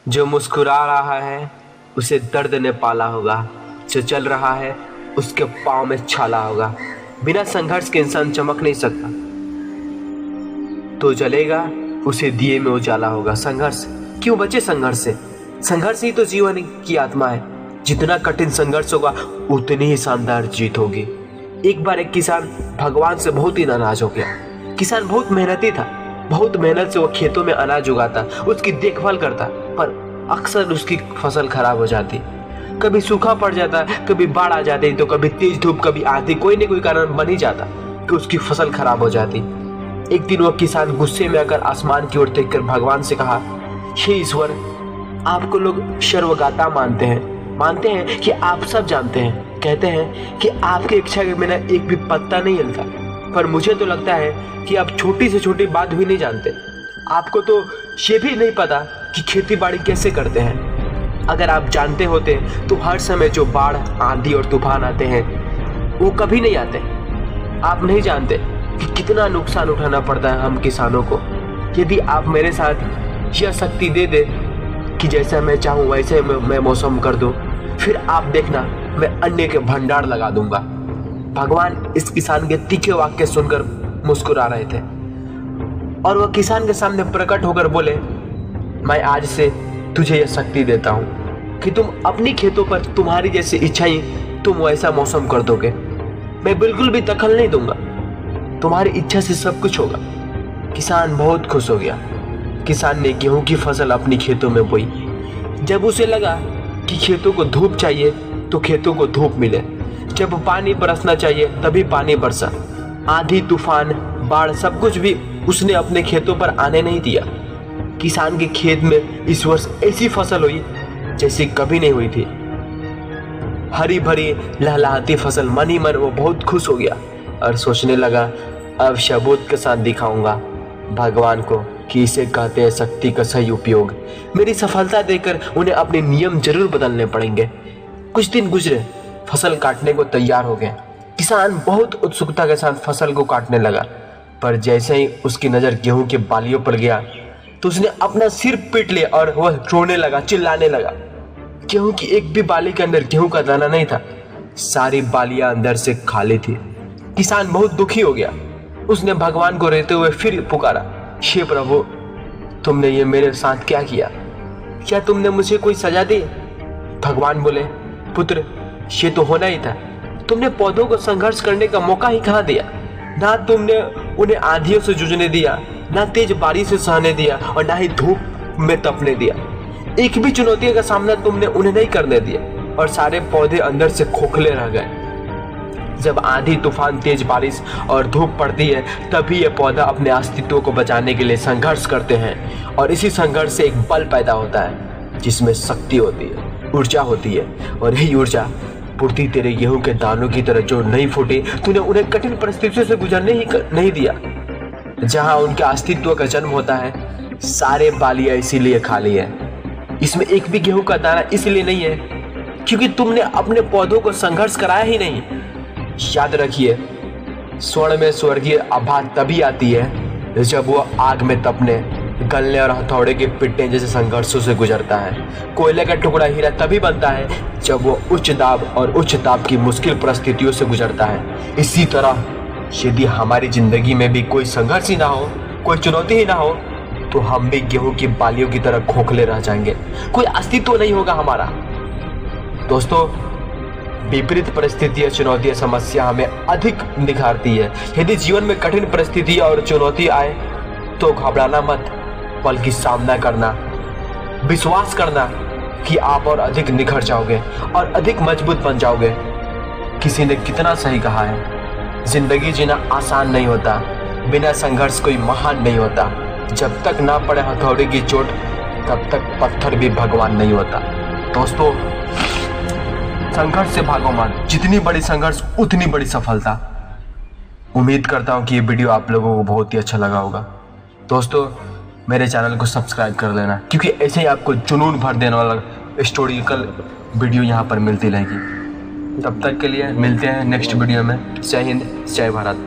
जो मुस्कुरा रहा है उसे दर्द ने पाला होगा, जो चल रहा है उसके पाँव में छाला होगा। बिना संघर्ष के इंसान चमक नहीं सकता, तो जलेगा उसे दिए में उजाला होगा। संघर्ष क्यों बचे संघर्ष से? संघर्ष ही तो जीवन की आत्मा है। जितना कठिन संघर्ष होगा उतनी ही शानदार जीत होगी। एक बार एक किसान भगवान से बहुत ही नाराज हो गया। किसान बहुत मेहनती था, बहुत मेहनत से वो खेतों में अनाज उगाता, उसकी देखभाल करता, पर अक्सर उसकी फसल खराब हो जाती। कभी सूखा पड़ जाता, कभी बाढ़ आ जाती, तो कभी तेज धूप, कभी आंधी, कोई न कोई कारण बन ही जाता कि उसकी फसल खराब हो जाती। एक दिन वो किसान गुस्से में आकर आसमान की ओर देखकर भगवान से कहा, हे ईश्वर, आपको लोग सर्वज्ञता मानते हैं कि आप सब जानते हैं, कहते हैं कि आपकी इच्छा के बिना एक भी पत्ता नहीं हिलता, पर मुझे तो लगता है कि आप छोटी से छोटी बात भी नहीं जानते। आपको तो ये भी नहीं पता कि खेती बाड़ी कैसे करते हैं। अगर आप जानते होते तो हर समय जो बाढ़, आंधी और तूफान आते हैं वो कभी नहीं आते। आप नहीं जानते कि कितना नुकसान उठाना पड़ता है हम किसानों को। यदि आप मेरे साथ यह शक्ति दे दे कि जैसा मैं चाहूँ वैसे मैं मौसम कर दूँ, फिर आप देखना मैं अन्न के भंडार लगा दूंगा। भगवान इस किसान के तीखे वाक्य सुनकर मुस्कुरा रहे थे और वह किसान के सामने प्रकट होकर बोले, मैं आज से तुझे यह शक्ति देता हूँ कि तुम अपनी खेतों पर तुम्हारी जैसी इच्छाएं तुम वैसा मौसम कर दोगे। मैं बिल्कुल भी दखल नहीं दूंगा, तुम्हारी इच्छा से सब कुछ होगा। किसान बहुत खुश हो गया। किसान ने गेहूं की फसल अपनी खेतों में बोई। जब उसे लगा कि खेतों को धूप चाहिए तो खेतों को धूप मिले, जब पानी बरसना चाहिए तभी पानी बरसा। आंधी, तूफान, बाढ़ सब कुछ भी उसने अपने खेतों पर आने नहीं दिया। किसान के खेत में इस वर्ष ऐसी फसल हुई जैसी कभी नहीं हुई थी। हरी भरी लहलहाती फसल। मन ही मन वो बहुत खुश हो गया और सोचने लगा, अब सबूत के साथ दिखाऊंगा भगवान को कि इसे कहते हैं शक्ति का सही उपयोग। मेरी सफलता देकर उन्हें अपने नियम जरूर बदलने पड़ेंगे। कुछ दिन गुजरे, फसल काटने को तैयार हो गए। किसान बहुत उत्सुकता के साथ फसल को काटने लगा, पर जैसे ही उसकी नजर गेहूं के बालियों पर गया तो उसने अपना सिर पीट लिया और वह रोने लगा, चिल्लाने लगा। गेहूं की एक भी बाली के अंदर गेहूं का दाना नहीं था, सारी बालियां अंदर से खाली थी। किसान बहुत दुखी हो गया। उसने भगवान को रोते हुए फिर पुकारा, हे प्रभु, तुमने ये मेरे साथ क्या किया? क्या तुमने मुझे कोई सजा दी? भगवान बोले, पुत्र, ये तो होना ही था। तुमने पौधों को संघर्ष करने का मौका ही कहाँ दिया? ना तुमने उन्हें आंधियों से जूझने दिया, ना तेज बारिश से सहने दिया और ना ही धूप में तपने दिया। एक भी चुनौती का सामना तुमने उन्हें नहीं करने दिया और सारे पौधे अंदर से खोखले रह गए। जब आंधी, तूफान, तेज बारिश और धूप पड़ती है तभी ये पौधा अपने अस्तित्व को बचाने के लिए संघर्ष करते हैं और इसी संघर्ष से एक बल पैदा होता है जिसमें शक्ति होती है, ऊर्जा होती है। और यही ऊर्जा पूर्ति तेरे गेहूं के दानों की तरह जो नहीं फूटी, तूने उन्हें कठिन परिस्थितियों से गुजरने ही नहीं दिया। जहां उनके अस्तित्व का जन्म होता है, सारे बालियां इसीलिए खाली है। इसमें एक भी गेहूं का दाना इसलिए नहीं है क्योंकि तुमने अपने पौधों को संघर्ष कराया ही नहीं। याद रखिए, स्वर्ण में स्वर्गीय आभा तभी आती है जब वो आग में तपने, गलने और हथौड़े के पिटने जैसे संघर्षों से गुजरता है। कोयले का टुकड़ा हीरा तभी बनता है जब वो उच्च दाब और उच्च ताप की मुश्किल परिस्थितियों से गुजरता है। इसी तरह यदि हमारी जिंदगी में भी कोई संघर्ष ही ना हो, कोई चुनौती ही ना हो, तो हम भी गेहूं की बालियों की तरह खोखले रह जाएंगे, कोई अस्तित्व नहीं होगा हमारा। दोस्तों, विपरीत परिस्थितियां, चुनौतियां, समस्या हमें अधिक निखारती है। यदि जीवन में कठिन परिस्थिति और चुनौती आए तो घबराना मत, बल्कि सामना करना, विश्वास करना कि आप और अधिक निखर जाओगे और अधिक मजबूत बन जाओगे। किसी ने कितना सही कहा है, जिंदगी जीना आसान नहीं होता, बिना संघर्ष कोई महान नहीं होता। जब तक ना पड़े हथौड़े की चोट तब तक पत्थर भी भगवान नहीं होता। दोस्तों, संघर्ष से भागो मत, जितनी बड़ी संघर्ष उतनी बड़ी सफलता। उम्मीद करता हूँ कि ये वीडियो आप लोगों को बहुत ही अच्छा लगा होगा। दोस्तों, मेरे चैनल को सब्सक्राइब कर लेना क्योंकि ऐसे ही आपको जुनून भर देने वाला हिस्टोरिकल वीडियो यहाँ पर मिलती रहेगी। तब तक के लिए मिलते हैं नेक्स्ट वीडियो में। जय हिंद, जय भारत।